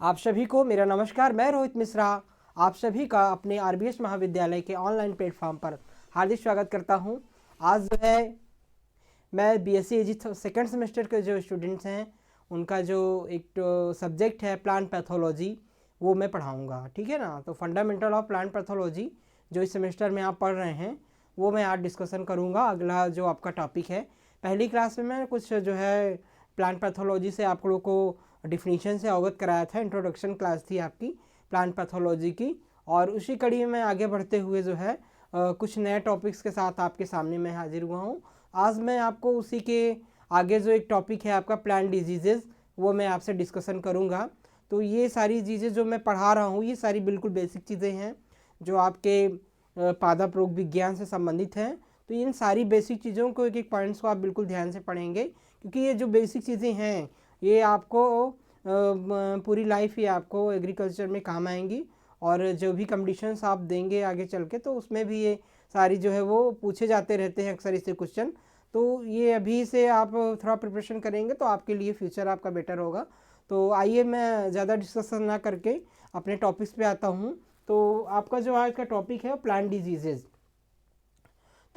आप सभी को मेरा नमस्कार। मैं रोहित मिश्रा आप सभी का अपने आरबीएस महाविद्यालय के ऑनलाइन प्लेटफॉर्म पर हार्दिक स्वागत करता हूं। आज जो है मैं बीएससी एजी सेकेंड सेमेस्टर के जो स्टूडेंट्स हैं उनका जो एक सब्जेक्ट है प्लांट पैथोलॉजी वो मैं पढ़ाऊंगा, ठीक है ना। तो फंडामेंटल ऑफ प्लांट पैथोलॉजी जो इस सेमेस्टर में आप पढ़ रहे हैं वो मैं आज डिस्कशन करूँगा। अगला जो आपका टॉपिक है, पहली क्लास में मैं कुछ जो है प्लांट पैथोलॉजी से आप लोगों को डिफिनीशन से अवगत कराया था। इंट्रोडक्शन क्लास थी आपकी प्लांट पैथोलॉजी की, और उसी कड़ी में मैं आगे बढ़ते हुए जो है कुछ नए टॉपिक्स के साथ आपके सामने मैं हाजिर हुआ हूँ। आज मैं आपको उसी के आगे जो एक टॉपिक है आपका प्लांट डिजीजेज़ वो मैं आपसे डिस्कशन करूँगा। तो ये सारी चीज़ें जो मैं पढ़ा रहा हूँ ये सारी बिल्कुल बेसिक चीज़ें हैं जो आपके पादप रोग विज्ञान से संबंधित हैं। तो इन सारी बेसिक चीज़ों को एक एक पॉइंट्स को आप बिल्कुल ध्यान से पढ़ेंगे, क्योंकि ये जो बेसिक चीज़ें हैं ये आपको पूरी लाइफ ही आपको एग्रीकल्चर में काम आएंगी, और जो भी कंडीशंस आप देंगे आगे चल के तो उसमें भी ये सारी जो है वो पूछे जाते रहते हैं अक्सर इससे क्वेश्चन। तो ये अभी से आप थोड़ा प्रिपरेशन करेंगे तो आपके लिए फ्यूचर आपका बेटर होगा। तो आइए मैं ज़्यादा डिस्कशन ना करके अपने टॉपिक्स पे आता हूँ। तो आपका जो आज का टॉपिक है प्लांट डिजीजेज़।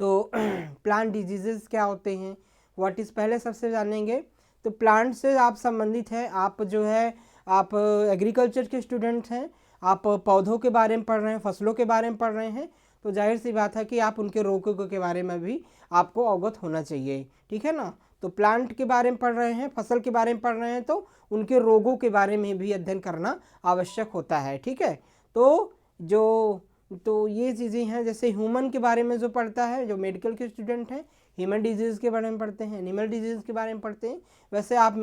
तो प्लांट डिजीजेज़ क्या होते हैं, व्हाट इज़, पहले सबसे जानेंगे। तो प्लांट से आप संबंधित हैं, आप जो है आप एग्रीकल्चर के स्टूडेंट्स हैं, आप पौधों के बारे में पढ़ रहे हैं, फसलों के बारे में पढ़ रहे हैं, तो जाहिर सी बात है कि आप उनके रोगों के बारे में भी आपको अवगत होना चाहिए, ठीक है ना। तो प्लांट के बारे में पढ़ रहे हैं, फसल के बारे में पढ़ रहे हैं, तो उनके रोगों के बारे में भी अध्ययन करना आवश्यक होता है, ठीक है। तो ये चीज़ें हैं। जैसे ह्यूमन के बारे में जो पढ़ता है, जो मेडिकल के स्टूडेंट हैं, ह्यूमन डिजीज़ के बारे में पढ़ते हैं, एनिमल डिजीज़ के बारे में पढ़ते हैं। वैसे आप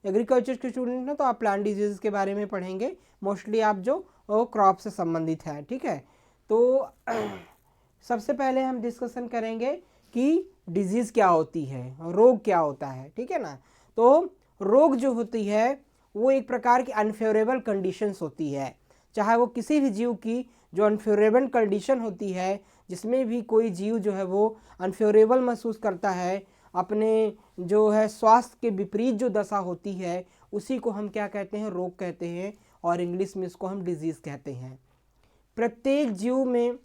एग्रीकल्चर के स्टूडेंट हैं तो आप प्लांट डिजीज़ के बारे में पढ़ेंगे, मोस्टली आप जो क्रॉप से संबंधित है, ठीक है। तो सबसे पहले हम डिस्कशन करेंगे कि डिजीज़ क्या होती है, रोग क्या होता है, ठीक है ना। तो रोग जो होती है वो एक प्रकार की अनफेवरेबल कंडीशंस होती है, चाहे वो किसी भी जीव की जो अनफेवरेबल कंडीशन होती है, जिसमें भी कोई जीव जो है वो अनफेवरेबल महसूस करता है, अपने जो है स्वास्थ्य के विपरीत जो दशा होती है उसी को हम क्या कहते हैं, रोग कहते हैं, और इंग्लिश में इसको हम डिजीज़ कहते हैं। प्रत्येक जीव में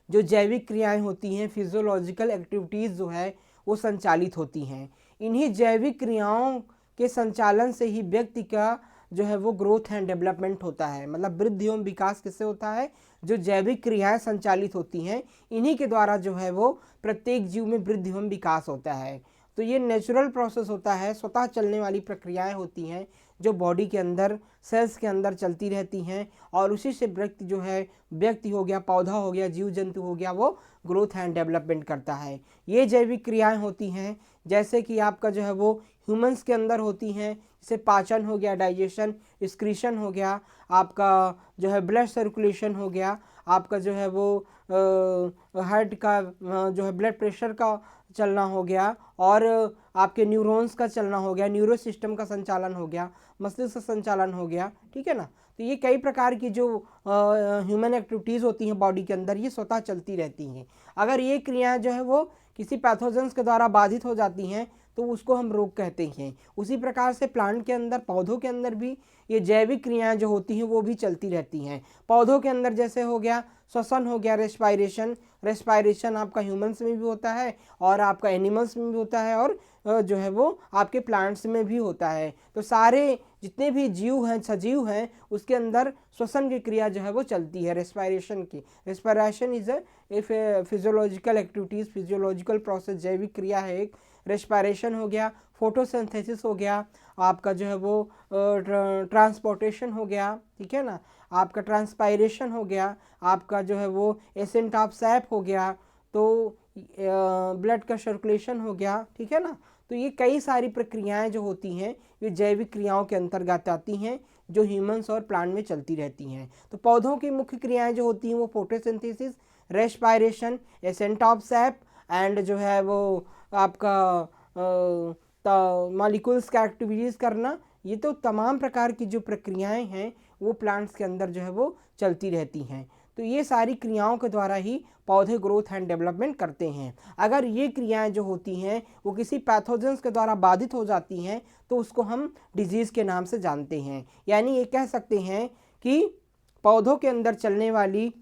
जो जैविक क्रियाएं होती हैं, फिजियोलॉजिकल एक्टिविटीज़ जो है वो संचालित होती हैं। इन्हीं जैविक क्रियाओं के संचालन से ही व्यक्ति का जो है वो ग्रोथ एंड डेवलपमेंट होता है। मतलब वृद्धि एवं विकास किससे होता है, जो जैविक क्रियाएं संचालित होती हैं इन्हीं के द्वारा जो है वो प्रत्येक जीव में वृद्धि एवं विकास होता है। तो ये नेचुरल प्रोसेस होता है, स्वतः चलने वाली प्रक्रियाएं होती हैं जो बॉडी के अंदर, सेल्स के अंदर चलती रहती हैं, और उसी से व्यक्ति जो है, व्यक्ति हो गया, पौधा हो गया, जीव जंतु हो गया, वो ग्रोथ एंड डेवलपमेंट करता है। ये जैविक क्रियाएं होती हैं जैसे कि आपका जो है वो ह्यूमंस के अंदर होती हैं, जैसे पाचन हो गया, डाइजेशन, एक्सक्रीशन हो गया, आपका जो है ब्लड सर्कुलेशन हो गया, आपका जो है वो हार्ट का जो है ब्लड प्रेशर का चलना हो गया, और आपके न्यूरॉन्स का चलना हो गया, न्यूरो सिस्टम का संचालन हो गया, मस्तिष्क का संचालन हो गया, ठीक है ना। तो ये कई प्रकार की जो ह्यूमन एक्टिविटीज़ होती हैं बॉडी के अंदर, ये स्वतः चलती रहती हैं। अगर ये क्रियाएं जो है वो किसी पैथोजेंस के द्वारा बाधित हो जाती हैं तो उसको हम रोग कहते हैं। उसी प्रकार से प्लांट के अंदर, पौधों के अंदर भी ये जैविक क्रियाएं जो होती हैं वो भी चलती रहती हैं। पौधों के अंदर जैसे हो गया श्वसन, हो गया रेस्पायरेशन। रेस्पायरेशन आपका ह्यूमन्स में भी होता है और आपका एनिमल्स में भी होता है, और जो है वो आपके प्लांट्स में भी होता है। तो सारे जितने भी जीव हैं, सजीव हैं, उसके अंदर श्वसन की क्रिया जो है वो चलती है, रेस्पायरेशन की। Respiration is a physiological activities, physiological process, जैविक क्रिया है एक। रेस्पायरेशन हो गया, फोटोसिंथेसिस हो गया, आपका जो है वो ट्रांसपोर्टेशन हो गया, ठीक है ना, आपका ट्रांसपायरेशन हो गया, आपका जो है वो एसेंट ऑफ सैप हो गया, तो ब्लड का सर्कुलेशन हो गया, ठीक है ना। तो ये कई सारी प्रक्रियाएं जो होती हैं ये जैविक क्रियाओं के अंतर्गत आती हैं जो ह्यूमंस और प्लांट में चलती रहती हैं। तो पौधों की मुख्य क्रियाएं जो होती हैं वो photosynthesis, respiration, ascent of SAP, and जो है वो आपका मॉलिक्यूल्स का एक्टिविटीज़ करना। ये तो तमाम प्रकार की जो प्रक्रियाएं हैं वो प्लांट्स के अंदर जो है वो चलती रहती हैं। तो ये सारी क्रियाओं के द्वारा ही पौधे ग्रोथ एंड डेवलपमेंट करते हैं। अगर ये क्रियाएं जो होती हैं वो किसी पैथोजेंस के द्वारा बाधित हो जाती हैं तो उसको हम डिजीज़ के नाम से जानते हैं। यानी ये कह सकते हैं कि पौधों के अंदर चलने वाली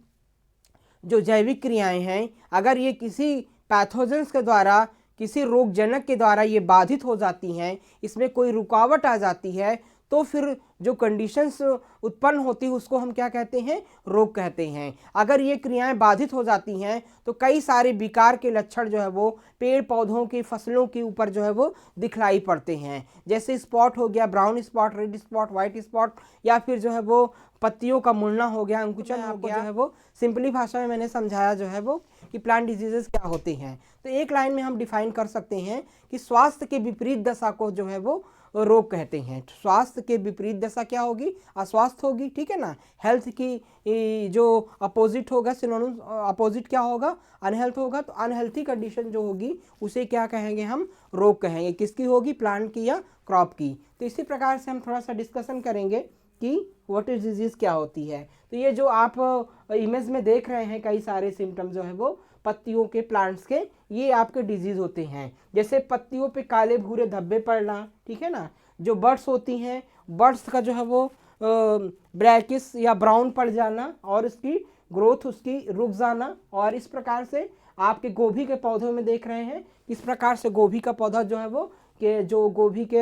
जो जैविक क्रियाएं हैं, अगर ये किसी पैथोजेंस के द्वारा, किसी रोगजनक के द्वारा ये बाधित हो जाती हैं, इसमें कोई रुकावट आ जाती है, तो फिर जो कंडीशंस उत्पन्न होती है उसको हम क्या कहते हैं, रोग कहते हैं। अगर ये क्रियाएं बाधित हो जाती हैं तो कई सारे विकार के लक्षण जो है वो पेड़ पौधों की फसलों के ऊपर जो है वो दिखलाई पड़ते हैं। जैसे स्पॉट हो गया, brown spot, red spot, white spot, या फिर जो है वो पत्तियों का मुड़ना हो गया, अंकुचन हो गया, जो है वो सिंपली भाषा में मैंने समझाया जो है वो कि प्लांट डिजीजेस क्या होते हैं। तो एक लाइन में हम डिफाइन कर सकते हैं कि स्वास्थ्य के विपरीत दशा को जो है वो रोग कहते हैं। स्वास्थ्य के विपरीत दशा क्या होगी, अस्वास्थ्य होगी, ठीक है ना। हेल्थ की जो अपोजिट होगा, सिनोनिम अपोजिट क्या होगा, अनहेल्थ होगा। तो अनहेल्थी कंडीशन जो होगी उसे क्या कहेंगे, हम रोग कहेंगे। किसकी होगी, प्लांट की या क्रॉप की। तो इसी प्रकार से हम थोड़ा सा डिस्कशन करेंगे कि व्हाट इज डिजीज क्या होती है। तो ये जो आप इमेज में देख रहे हैं कई सारे सिम्टम जो है वो पत्तियों के, प्लांट्स के, ये आपके डिजीज होते हैं। जैसे पत्तियों पे काले भूरे धब्बे पड़ना, ठीक है ना। जो बर्ड्स होती हैं, बर्ड्स का जो है वो ब्लैकिश या ब्राउन पड़ जाना और इसकी ग्रोथ उसकी रुक जाना। और इस प्रकार से आपके गोभी के पौधों में देख रहे हैं किस प्रकार से गोभी का पौधा जो है वो कि जो गोभी के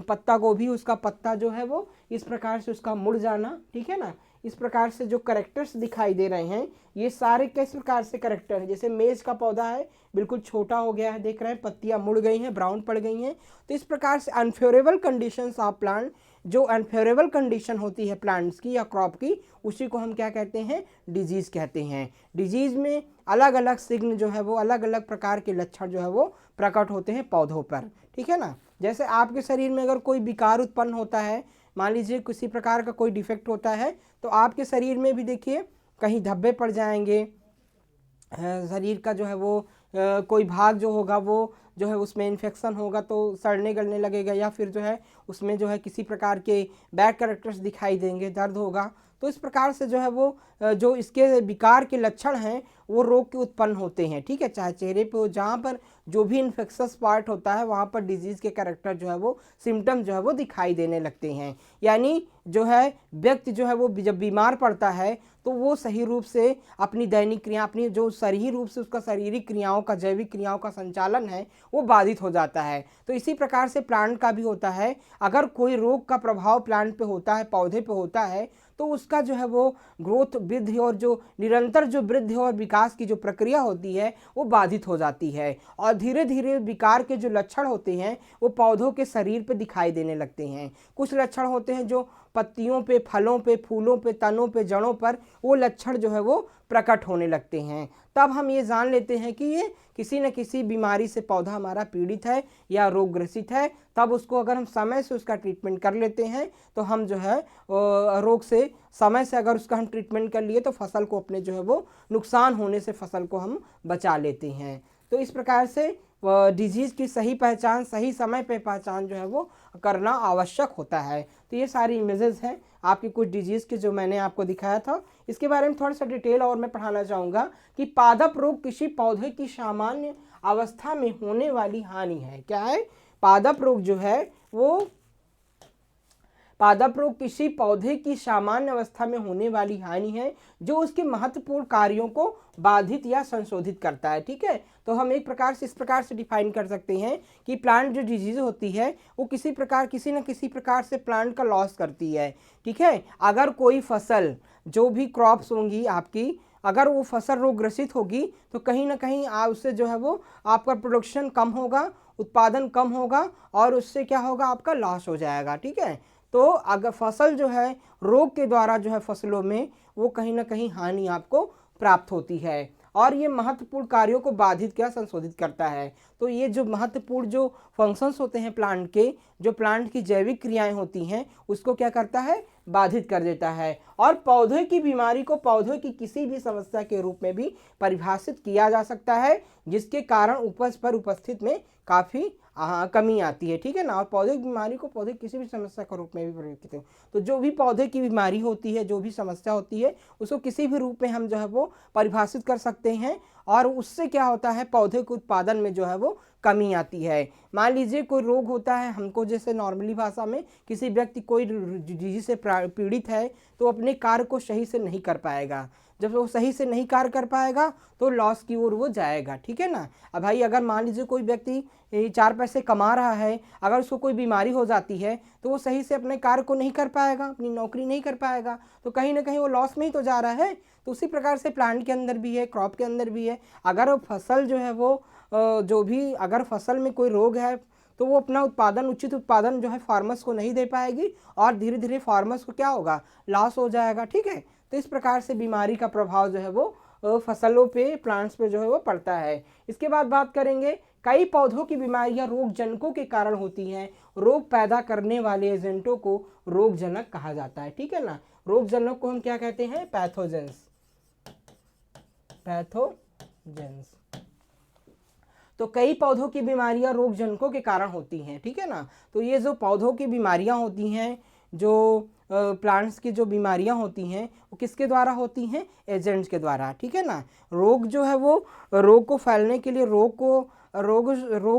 पत्ता गोभी, उसका पत्ता जो है वो इस प्रकार से उसका मुड़ जाना, ठीक है ना। इस प्रकार से जो करेक्टर्स दिखाई दे रहे हैं ये सारे किस प्रकार से करेक्टर हैं। जैसे मेज का पौधा है, बिल्कुल छोटा हो गया है, देख रहे हैं पत्तियां मुड़ गई हैं, ब्राउन पड़ गई हैं। तो इस प्रकार से अनफेवरेबल कंडीशंस ऑफ प्लांट, जो अनफेवरेबल कंडीशन होती है प्लांट्स की या क्रॉप की, उसी को हम क्या कहते हैं, डिजीज़ कहते हैं। डिजीज़ में अलग अलग सिग्न जो है वो, अलग अलग प्रकार के लक्षण जो है वो प्रकट होते हैं पौधों पर, ठीक है ना। जैसे आपके शरीर में अगर कोई विकार उत्पन्न होता है, मान लीजिए किसी प्रकार का कोई डिफेक्ट होता है, तो आपके शरीर में भी देखिए कहीं धब्बे पड़ जाएंगे, शरीर का जो है वो कोई भाग जो होगा वो जो है उसमें इन्फेक्शन होगा तो सड़ने गलने लगेगा, या फिर जो है उसमें जो है किसी प्रकार के बैड कैरेक्टर्स दिखाई देंगे, दर्द होगा। तो इस प्रकार से जो है वो जो इसके विकार के लक्षण हैं वो रोग के उत्पन्न होते हैं, ठीक है। चाहे चेहरे पे हो, जहाँ पर जो भी इन्फेक्शस पार्ट होता है वहाँ पर डिजीज़ के कैरेक्टर जो है वो, सिम्टम जो है वो दिखाई देने लगते हैं। यानी जो है व्यक्ति जो है वो जब बीमार पड़ता है तो वो सही रूप से अपनी दैनिक क्रिया, अपनी जो सही रूप से उसका शारीरिक क्रियाओं का, जैविक क्रियाओं का संचालन है वो बाधित हो जाता है। तो इसी प्रकार से प्लांट का भी होता है। अगर कोई रोग का प्रभाव प्लांट पे होता है, पौधे पे होता है, तो उसका जो है वो ग्रोथ, वृद्धि और जो निरंतर जो वृद्धि और विकास की जो प्रक्रिया होती है वो बाधित हो जाती है। और धीरे धीरे विकार के जो लक्षण होते हैं वो पौधों के शरीर पे दिखाई देने लगते हैं। कुछ लक्षण होते हैं जो पत्तियों पे, फलों पे, फूलों पे, तनों पे, जड़ों पर वो लक्षण जो है वो प्रकट होने लगते हैं। तब हम ये जान लेते हैं कि ये किसी न किसी बीमारी से पौधा हमारा पीड़ित है या रोग ग्रसित है। तब उसको अगर हम समय से उसका ट्रीटमेंट कर लेते हैं तो हम जो है रोग से समय से अगर उसका हम ट्रीटमेंट कर लिए तो फसल को अपने जो है वो नुकसान होने से फसल को हम बचा लेते हैं। तो इस प्रकार से डिजीज़ की सही पहचान, सही समय पे पहचान जो है वो करना आवश्यक होता है। तो ये सारी इमेजेस हैं आपकी कुछ डिजीज़ के जो मैंने आपको दिखाया था। इसके बारे में थोड़ा सा डिटेल और मैं पढ़ाना चाहूँगा कि पादप रोग किसी पौधे की सामान्य अवस्था में होने वाली हानि है। क्या है, पादप रोग जो है वो, पादप रोग किसी पौधे की सामान्य अवस्था में होने वाली हानि है जो उसके महत्वपूर्ण कार्यों को बाधित या संशोधित करता है, ठीक है। तो हम एक प्रकार से इस प्रकार से डिफाइन कर सकते हैं कि प्लांट जो डिजीज होती है वो किसी न किसी प्रकार से प्लांट का लॉस करती है, ठीक है। अगर कोई फसल, जो भी क्रॉप्स होंगी आपकी, अगर वो फसल रोगग्रसित होगी तो कहीं ना कहीं उससे जो है वो आपका प्रोडक्शन कम होगा, उत्पादन कम होगा और उससे क्या होगा, आपका लॉस हो जाएगा, ठीक है। तो अगर फसल जो है रोग के द्वारा जो है फसलों में वो कहीं ना कहीं हानि आपको प्राप्त होती है और ये महत्वपूर्ण कार्यों को बाधित क्या, संशोधित करता है। तो ये जो महत्वपूर्ण जो फंक्शंस होते हैं प्लांट के, जो प्लांट की जैविक क्रियाएं होती हैं उसको क्या करता है, बाधित कर देता है। और पौधे की बीमारी को पौधे की किसी भी समस्या के रूप में भी परिभाषित किया जा सकता है जिसके कारण उपज पर उपस्थित में काफ़ी कमी आती है, ठीक है ना। और पौधे की बीमारी को पौधे किसी भी समस्या के रूप में भी परिवर्तित है। तो जो भी पौधे की बीमारी होती है, जो भी समस्या होती है, उसको किसी भी रूप में हम जो है वो परिभाषित कर सकते हैं, और उससे क्या होता है, पौधे के उत्पादन में जो है वो कमी आती है। मान लीजिए कोई रोग होता है हमको, जैसे नॉर्मली भाषा में किसी व्यक्ति कोई डिजीज से पीड़ित है, तो अपने कार्य को सही से नहीं कर पाएगा। जब वो सही से नहीं कार्य कर पाएगा तो लॉस की ओर वो जाएगा, ठीक है ना। अब भाई अगर मान लीजिए कोई व्यक्ति 4 पैसे कमा रहा है, अगर उसको कोई बीमारी हो जाती है तो वो सही से अपने कार्य को नहीं कर पाएगा, अपनी नौकरी नहीं कर पाएगा, तो कहीं ना कहीं वो लॉस में ही तो जा रहा है। तो उसी प्रकार से प्लांट के अंदर भी है, क्रॉप के अंदर भी है। अगर फसल जो है वो अगर फसल में कोई रोग है तो वो अपना उचित उत्पादन जो है फार्मर्स को नहीं दे पाएगी, और धीरे धीरे फार्मर्स को क्या होगा, लॉस हो जाएगा, ठीक है। तो इस प्रकार से बीमारी का प्रभाव जो है वो फसलों पे, प्लांट्स पे जो है वो पड़ता है। इसके बाद बात करेंगे, कई पौधों की बीमारियां रोगजनकों के कारण होती हैं। रोग पैदा करने वाले एजेंटों को रोगजनक कहा जाता है, ठीक है ना। रोगजनक को हम क्या कहते हैं, पैथोजेंस। तो कई पौधों की बीमारियां रोगजनकों के कारण होती हैं, ठीक है ना। तो ये जो पौधों की बीमारियां होती हैं, जो प्लांट्स की जो बीमारियां होती हैं, वो किसके द्वारा होती हैं, एजेंट्स के द्वारा, ठीक है ना। रोग जो है वो रोग को फैलने के लिए रोग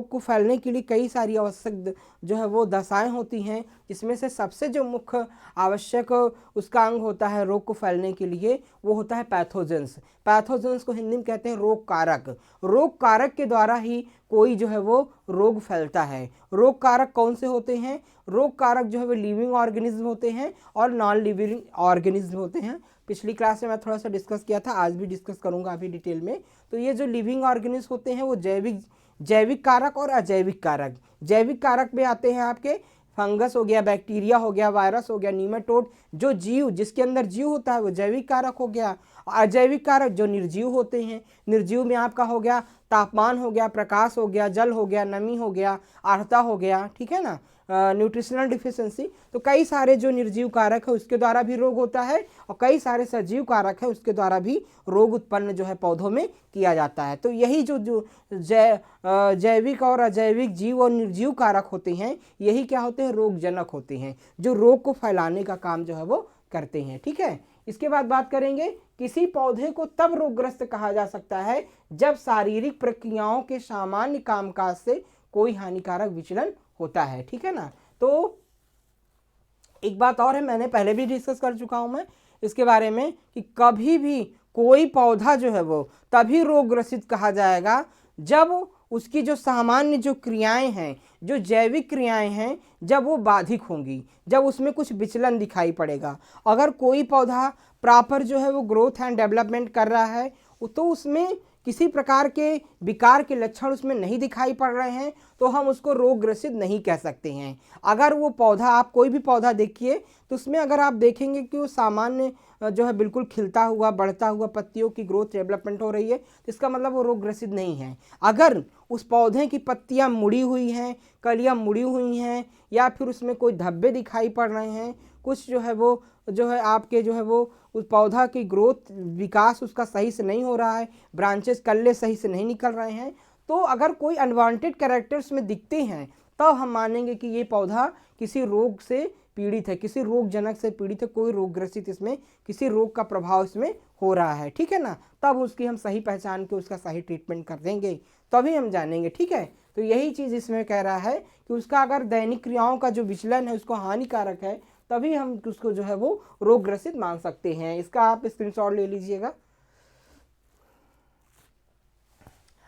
को फैलने के लिए कई सारी आवश्यक जो है वो दशाएं होती हैं, जिसमें से सबसे जो मुख्य आवश्यक उसका अंग होता है रोग को फैलने के लिए, वो होता है पैथोजेंस। पैथोजेंस को हिंदी में कहते हैं रोग कारक। रोग कारक के द्वारा ही कोई जो है वो रोग फैलता है। रोग कारक कौन से होते हैं, रोग कारक जो है वो लिविंग ऑर्गेनिज्म होते हैं और नॉन लिविंग ऑर्गेनिज्म होते हैं। पिछली क्लास में मैं थोड़ा सा डिस्कस किया था, आज भी डिस्कस करूंगा अभी डिटेल में। तो ये जो लिविंग ऑर्गेनिज्म होते हैं वो जैविक कारक और अजैविक कारक। जैविक कारक में आते हैं आपके फंगस हो गया, बैक्टीरिया हो गया, वायरस हो गया, नीमाटोड, जो जीव जिसके अंदर जीव होता है वो जैविक कारक हो गया। अजैविक कारक जो निर्जीव होते हैं, निर्जीव में आपका हो गया तापमान हो गया, प्रकाश हो गया, जल हो गया, नमी हो गया, आर्द्रता हो गया, ठीक है ना, न्यूट्रिशनल डिफिशिएंसी। तो कई सारे जो निर्जीव कारक है उसके द्वारा भी रोग होता है, और कई सारे सजीव कारक है उसके द्वारा भी रोग उत्पन्न जो है पौधों में किया जाता है। तो यही जो जैविक और अजैविक जीव और निर्जीव कारक होते हैं, यही क्या होते हैं, रोगजनक होते हैं, जो रोग को फैलाने का काम जो है वो करते हैं, ठीक है। इसके बाद बात करेंगे, किसी पौधे को तब रोगग्रस्त कहा जा सकता है जब शारीरिक प्रक्रियाओं के सामान्य कामकाज से कोई हानिकारक विचलन होता है, ठीक है ना। तो एक बात और है, मैंने पहले भी डिस्कस कर चुका हूं मैं इसके बारे में, कि कभी भी कोई पौधा जो है वो तभी रोगग्रसित कहा जाएगा जब उसकी जो सामान्य जो क्रियाएं हैं, जो जैविक क्रियाएं हैं, जब वो बाधिक होंगी, जब उसमें कुछ विचलन दिखाई पड़ेगा। अगर कोई पौधा प्रॉपर जो है वो ग्रोथ एंड डेवलपमेंट कर रहा है, तो उसमें किसी प्रकार के विकार के लक्षण उसमें नहीं दिखाई पड़ रहे हैं, तो हम उसको रोगग्रसित नहीं कह सकते हैं। अगर वो पौधा, आप कोई भी पौधा देखिए तो उसमें अगर आप देखेंगे कि वो सामान्य जो है बिल्कुल खिलता हुआ, बढ़ता हुआ, पत्तियों की ग्रोथ डेवलपमेंट हो रही है, तो इसका मतलब वो रोगग्रसित नहीं है। अगर उस पौधे की पत्तियां मुड़ी हुई हैं, कलियां मुड़ी हुई हैं, या फिर उसमें कोई धब्बे दिखाई पड़ रहे हैं, कुछ जो है वो आपके जो है वो उस पौधा की ग्रोथ, विकास उसका सही से नहीं हो रहा है, ब्रांचेस कल्ले सही से नहीं निकल रहे हैं, तो अगर कोई अनवांटेड कैरेक्टर्स में दिखते हैं, तब हम मानेंगे कि ये पौधा किसी रोग से पीड़ित है, किसी रोगजनक से पीड़ित है, कोई रोगग्रसित, इसमें किसी रोग का प्रभाव इसमें हो रहा है, ठीक है ना। तब उसकी हम सही पहचान के उसका सही ट्रीटमेंट कर देंगे, तभी हम जानेंगे, ठीक है। तो यही चीज़ इसमें कह रहा है कि उसका अगर दैनिक क्रियाओं का जो विचलन है उसको हानिकारक है, तभी हम उसको जो है वो रोगग्रसित मान सकते हैं। इसका आप स्क्रीनशॉट ले लीजिएगा।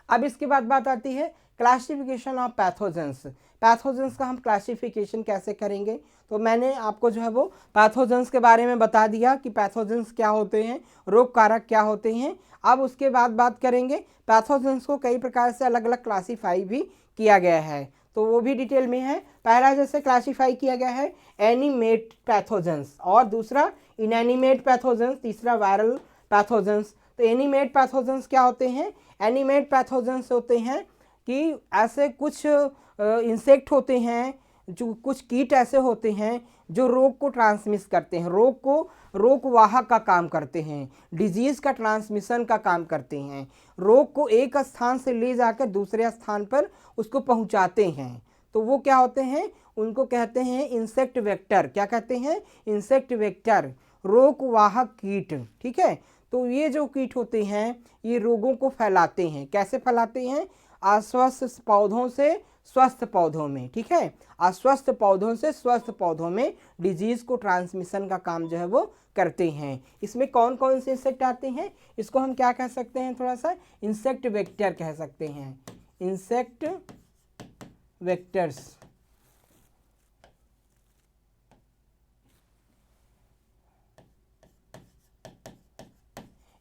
अब इसके बाद बात आती है क्लासिफिकेशन ऑफ पैथोजेंस। पैथोजेंस का हम क्लासिफिकेशन कैसे करेंगे, तो मैंने आपको जो है वो पैथोजेंस के बारे में बता दिया कि पैथोजेंस क्या होते हैं, रोग कारक क्या होते हैं। अब उसके बाद बात करेंगे, पैथोजेंस को कई प्रकार से अलग अलग क्लासीफाई भी किया गया है, तो वो भी डिटेल में है। पहला जैसे क्लासीफाई किया गया है एनिमेट पैथोजेंस, और दूसरा इनएनिमेट पैथोजेंस, तीसरा वायरल पैथोजेंस। तो एनिमेट पैथोजेंस क्या होते हैं, एनिमेट पैथोजेंस होते हैं कि ऐसे कुछ इंसेक्ट होते हैं जो कुछ कीट ऐसे होते हैं जो रोग को ट्रांसमिट करते हैं, रोग वाहक का काम करते हैं, डिजीज़ का ट्रांसमिशन का काम करते हैं, रोग को एक स्थान से ले जाकर दूसरे स्थान पर उसको पहुंचाते हैं। तो वो क्या होते हैं, उनको कहते हैं इंसेक्ट वेक्टर। क्या कहते हैं, इंसेक्ट वेक्टर, रोग वाहक कीट। ठीक है, तो ये जो कीट होते हैं ये रोगों को फैलाते हैं। कैसे फैलाते हैं, अस्वस्थ पौधों से स्वस्थ पौधों में। ठीक है, अस्वस्थ पौधों से स्वस्थ पौधों में डिजीज को ट्रांसमिशन का काम जो है वो करते हैं। इसमें कौन कौन से इंसेक्ट आते हैं, इसको हम क्या कह सकते हैं, थोड़ा सा इंसेक्ट वेक्टर कह सकते हैं, इंसेक्ट वेक्टर्स।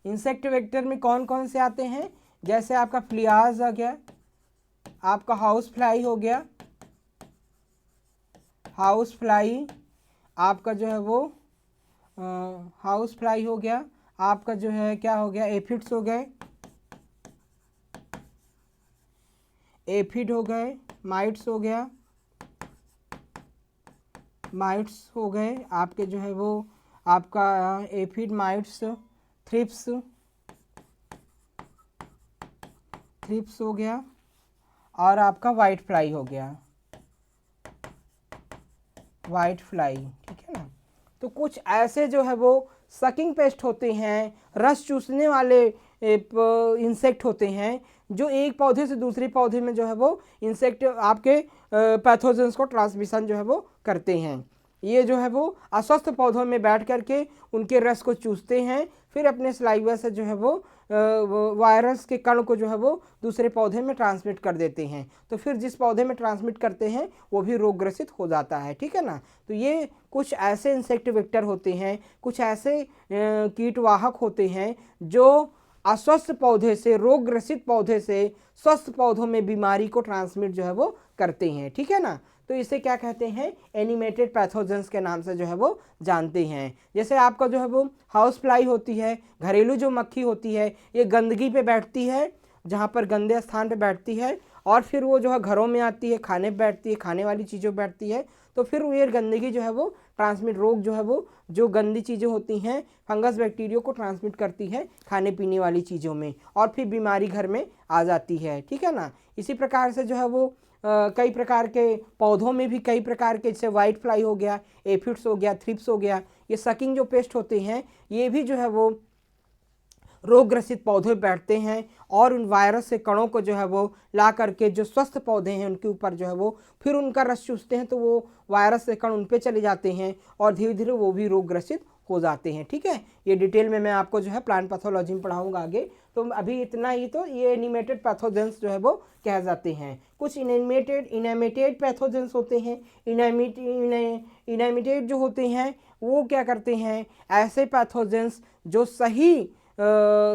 इंसेक्ट वेक्टर में कौन कौन से आते हैं, जैसे आपका फ्लियाज आ गया, आपका हाउस फ्लाई हो गया, हाउस फ्लाई आपका जो है वो हाउस फ्लाई हो गया, आपका जो है क्या हो गया, एफिड्स हो गए, एफिड हो गए, माइट्स हो गया, माइट्स हो गए आपके जो है वो आपका एफिड, माइट्स, थ्रिप्स हो गया, और आपका वाइट फ्लाई हो गया, वाइट फ्लाई। ठीक है ना, तो कुछ ऐसे जो है वो सकिंग पेस्ट होते हैं, रस चूसने वाले इंसेक्ट होते हैं, जो एक पौधे से दूसरे पौधे में जो है वो इंसेक्ट आपके पैथोजेंस को ट्रांसमिशन जो है वो करते हैं। ये जो है वो अस्वस्थ पौधों में बैठ करके उनके रस को चूसते हैं, फिर अपने सलाइवा से जो है वो वायरस के कण को जो है वो दूसरे पौधे में ट्रांसमिट कर देते हैं। तो फिर जिस पौधे में ट्रांसमिट करते हैं वो भी रोगग्रसित हो जाता है। ठीक है ना, तो ये कुछ ऐसे इंसेक्ट वेक्टर होते हैं, कुछ ऐसे कीटवाहक होते हैं जो अस्वस्थ पौधे से, रोगग्रसित पौधे से स्वस्थ पौधों में बीमारी को ट्रांसमिट जो है वो करते हैं। ठीक है ना, तो इसे क्या कहते हैं, एनिमेटेड पैथोजेंस के नाम से जो है वो जानते हैं। जैसे आपका जो है वो हाउस फ्लाई होती है, घरेलू जो मक्खी होती है, ये गंदगी पे बैठती है, जहाँ पर गंदे स्थान पे बैठती है, और फिर वो जो है घरों में आती है, खाने पे बैठती है, खाने वाली चीज़ों बैठती है, तो फिर ये गंदगी जो है वो ट्रांसमिट, रोग जो है वो जो गंदी चीज़ें होती हैं फंगस बैक्टीरिया को ट्रांसमिट करती है खाने पीने वाली चीज़ों में, और फिर बीमारी घर में आ जाती है। ठीक है ना, इसी प्रकार से जो है वो कई प्रकार के पौधों में भी कई प्रकार के, जैसे वाइट फ्लाई हो गया, एफिड्स हो गया, थ्रिप्स हो गया, ये सकिंग जो पेस्ट होते हैं ये भी जो है वो रोगग्रसित पौधे बैठते हैं और उन वायरस से कणों को जो है वो ला करके जो स्वस्थ पौधे हैं उनके ऊपर जो है वो फिर उनका रस चूसते हैं, तो वो वायरस से कण उन पे चले जाते हैं और धीरे धीरे वो भी रोगग्रसित हो जाते हैं। ठीक है, ये डिटेल में मैं आपको जो है प्लांट पैथोलॉजी में पढ़ाऊंगा आगे, तो अभी इतना ही। तो ये एनिमेटेड पैथोजेंस जो है वो कह जाते हैं। कुछ इनएमिटेड पैथोजेंस होते हैं। इनएमिटेड जो होते हैं वो क्या करते हैं, ऐसे पैथोजेंस जो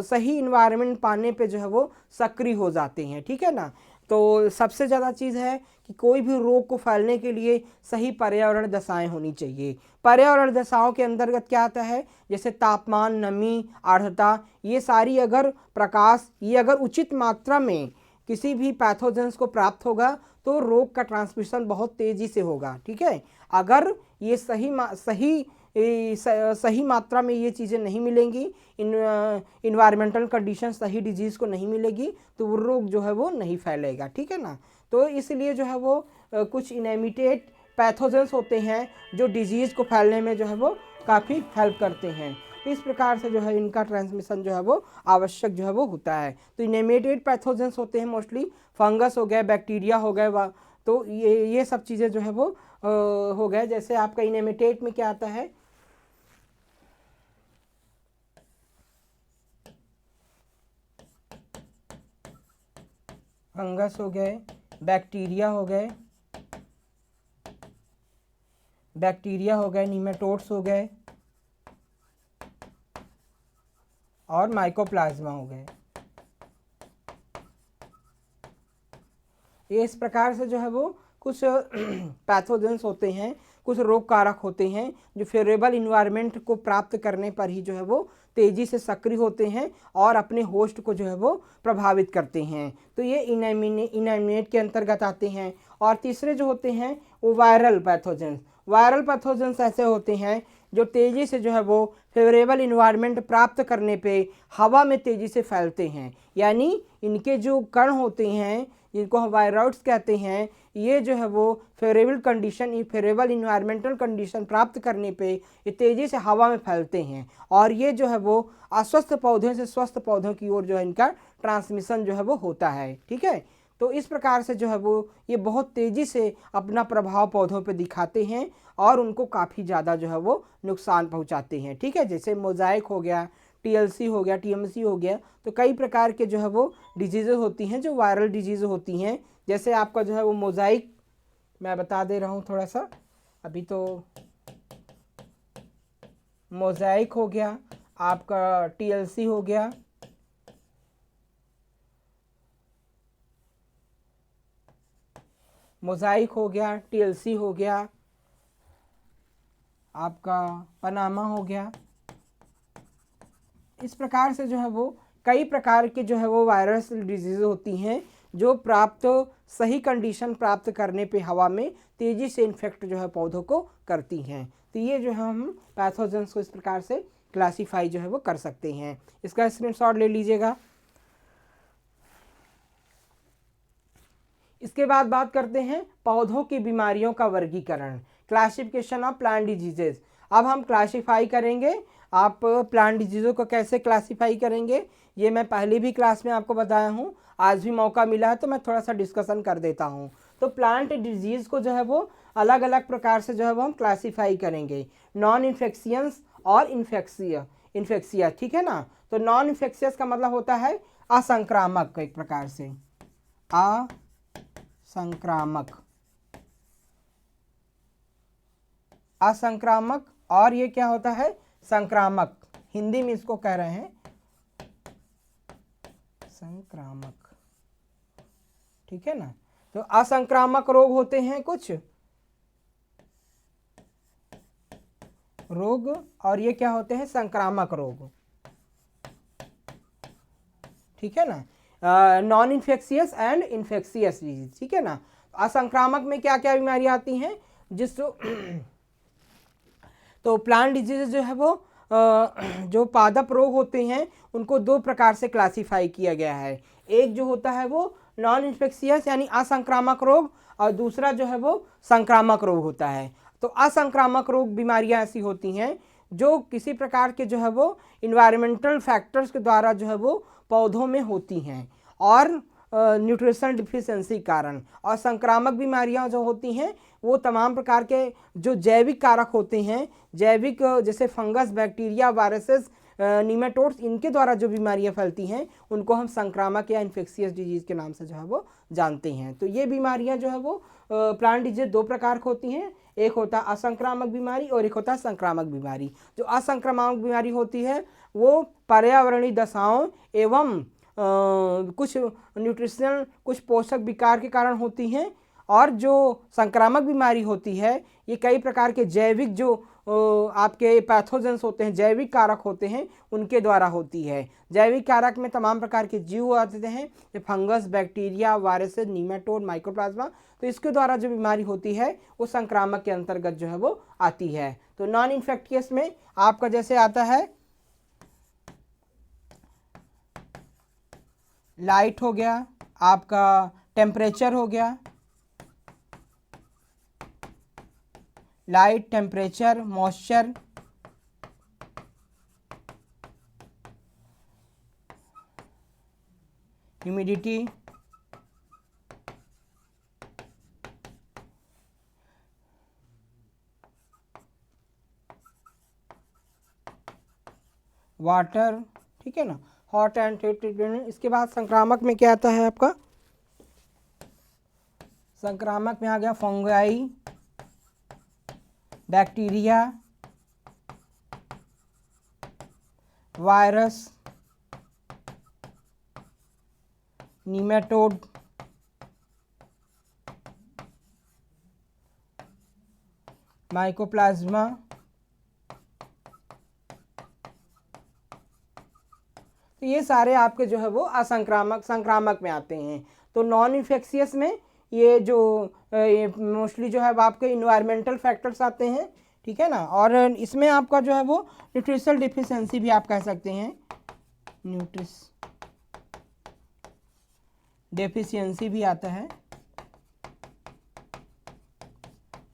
सही इन्वायरमेंट पाने पे जो है वो सक्रिय हो जाते हैं। ठीक है ना, तो सबसे ज़्यादा चीज़ है कि कोई भी रोग को फैलने के लिए सही पर्यावरण दशाएं होनी चाहिए। पर्यावरण दशाओं के अंतर्गत क्या आता है, जैसे तापमान, नमी, आर्द्रता, ये सारी अगर प्रकाश, ये अगर उचित मात्रा में किसी भी पैथोजेंस को प्राप्त होगा तो रोग का ट्रांसमिशन बहुत तेज़ी से होगा। ठीक है, अगर ये सही मात्रा में ये चीज़ें नहीं मिलेंगी, इन्वायरमेंटल कंडीशन सही डिजीज़ को नहीं मिलेगी, तो वो रोग जो है वो नहीं फैलेगा। ठीक है ना, तो इसलिए जो है वो कुछ इनएमिटेड पैथोजेंस होते हैं जो डिजीज़ को फैलने में जो है वो काफ़ी हेल्प करते हैं। तो इस प्रकार से जो है इनका ट्रांसमिशन जो है वो आवश्यक जो है वो होता है। तो इनएमिटेड पैथोजेंस होते हैं मोस्टली फंगस हो गए, बैक्टीरिया हो गए, तो ये सब चीज़ें जो है वो हो गए। जैसे आपका इनएमिटेड में क्या आता है, फंगस हो गए, बैक्टीरिया हो गए, नीमेटोड्स हो गए और माइकोप्लाज्मा हो गए। ये इस प्रकार से जो है वो कुछ पैथोजेंस होते हैं कुछ रोग कारक होते हैं जो फेवरेबल इन्वायरमेंट को प्राप्त करने पर ही जो है वो तेज़ी से सक्रिय होते हैं और अपने होस्ट को जो है वो प्रभावित करते हैं। तो ये इनएमिनेट के अंतर्गत आते हैं। और तीसरे जो होते हैं वो वायरल पैथोजेंस। वायरल पैथोजेंस ऐसे होते हैं जो तेज़ी से जो है वो फेवरेबल इन्वायरमेंट प्राप्त करने पे हवा में तेज़ी से फैलते हैं। यानी इनके जो कण होते हैं जिनको हम वायरॉइड्स कहते हैं, ये जो है वो फेवरेबल इन्वायरमेंटल कंडीशन प्राप्त करने पे ये तेज़ी से हवा में फैलते हैं और ये जो है वो अस्वस्थ पौधों से स्वस्थ पौधों की ओर जो है इनका ट्रांसमिशन जो है वो होता है। ठीक है, तो इस प्रकार से जो है वो ये बहुत तेज़ी से अपना प्रभाव पौधों पे दिखाते हैं और उनको काफ़ी ज़्यादा जो है वो नुकसान पहुंचाते हैं। ठीक है, जैसे मोज़ाइक हो गया, TLC हो गया, TMC हो गया, तो कई प्रकार के जो है वो डिजीज़ेज होती हैं जो वायरल डिजीज़ होती हैं। जैसे आपका जो है वो मोज़ाइक मैं बता दे रहा हूँ थोड़ा सा अभी, तो मोज़ाइक हो गया, आपका TLC हो गया, मोज़ाइक हो गया, TLC हो गया, आपका पनामा हो गया। इस प्रकार से जो है वो कई प्रकार के जो है वो वायरस डिजीज़ होती हैं जो सही कंडीशन प्राप्त करने पे हवा में तेज़ी से इन्फेक्ट जो है पौधों को करती हैं। तो ये जो है हम पैथोजेंस को इस प्रकार से क्लासीफाई जो है वो कर सकते हैं। इसका स्क्रीनशॉट ले लीजिएगा। इसके बाद बात करते हैं पौधों की बीमारियों का वर्गीकरण, क्लासिफिकेशन ऑफ प्लांट डिजीजेज। अब हम क्लासीफाई करेंगे। आप प्लांट डिजीज़ों को कैसे क्लासीफाई करेंगे ये मैं पहले भी क्लास में आपको बताया हूँ, आज भी मौका मिला है तो मैं थोड़ा सा डिस्कशन कर देता हूँ। तो प्लांट डिजीज़ को जो है वो अलग अलग प्रकार से जो है वो हम क्लासीफाई करेंगे, नॉन इन्फेक्शियस और इन्फेक्सिया। ठीक है ना, तो नॉन इन्फेक्शियस का मतलब होता है असंक्रामक, एक प्रकार से असंक्रामक। और ये क्या होता है, संक्रामक, हिंदी में इसको कह रहे हैं संक्रामक। ठीक है ना, तो असंक्रामक रोग होते हैं कुछ रोग और ये क्या होते हैं, संक्रामक रोग। ठीक है ना, non infectious and infectious disease. ठीक है ना, असंक्रामक में क्या क्या बीमारियां आती हैं तो प्लांट डिजीज जो है वो जो पादप रोग होते हैं उनको दो प्रकार से क्लासीफाई किया गया है। एक जो होता है वो नॉन इन्फेक्शियस यानी असंक्रामक रोग और दूसरा जो है वो संक्रामक रोग होता है। तो असंक्रामक रोग बीमारियां ऐसी होती हैं जो किसी प्रकार के जो है वो इन्वायरमेंटल फैक्टर्स के द्वारा जो है वो पौधों में होती हैं और न्यूट्रिशन डिफिशिएंसी कारण। और संक्रामक बीमारियां जो होती हैं वो तमाम प्रकार के जो जैविक कारक होते हैं, जैविक जैसे फंगस, बैक्टीरिया, वायरसेस, नीमेटोड्स, इनके द्वारा जो बीमारियां फैलती हैं उनको हम संक्रामक या इन्फेक्शियस डिजीज़ के नाम से जो है वो जानते हैं। तो ये बीमारियां जो है वो प्लांट डिजीज दो प्रकार की होती हैं, एक होता है असंक्रामक बीमारी और एक होता है संक्रामक बीमारी। जो असंक्रामक बीमारी होती है वो पर्यावरणीय दशाओं एवं कुछ न्यूट्रिशनल, कुछ पोषक विकार के कारण होती हैं। और जो संक्रामक बीमारी होती है ये कई प्रकार के जैविक जो आपके पैथोजेंस होते हैं, जैविक कारक होते हैं, उनके द्वारा होती है। जैविक कारक में तमाम प्रकार के जीव आते हैं, fungus, bacteria, viruses, nematode, mycoplasma. तो इसके द्वारा जो बीमारी होती है वो संक्रामक के अंतर्गत जो है वो आती है। तो नॉन इन्फेक्टियस में आपका जैसे आता है लाइट हो गया, आपका टेम्परेचर हो गया, light, temperature, moisture, humidity, water. ठीक है ना, हॉट एंड हीट। इसके बाद संक्रामक में क्या आता है आपका, संक्रामक में आ गया fungi, bacteria, virus, nematode, mycoplasma, तो ये सारे आपके जो है वो असंक्रामक संक्रामक में आते हैं। तो नॉन इन्फेक्शियस में ये जो मोस्टली जो है वो आपके इन्वायरमेंटल फैक्टर्स आते हैं, ठीक है ना। और इसमें आपका जो है वो न्यूट्रिशनल डिफिशियंसी भी आप कह सकते हैं, डेफिशिएंसी भी आता है।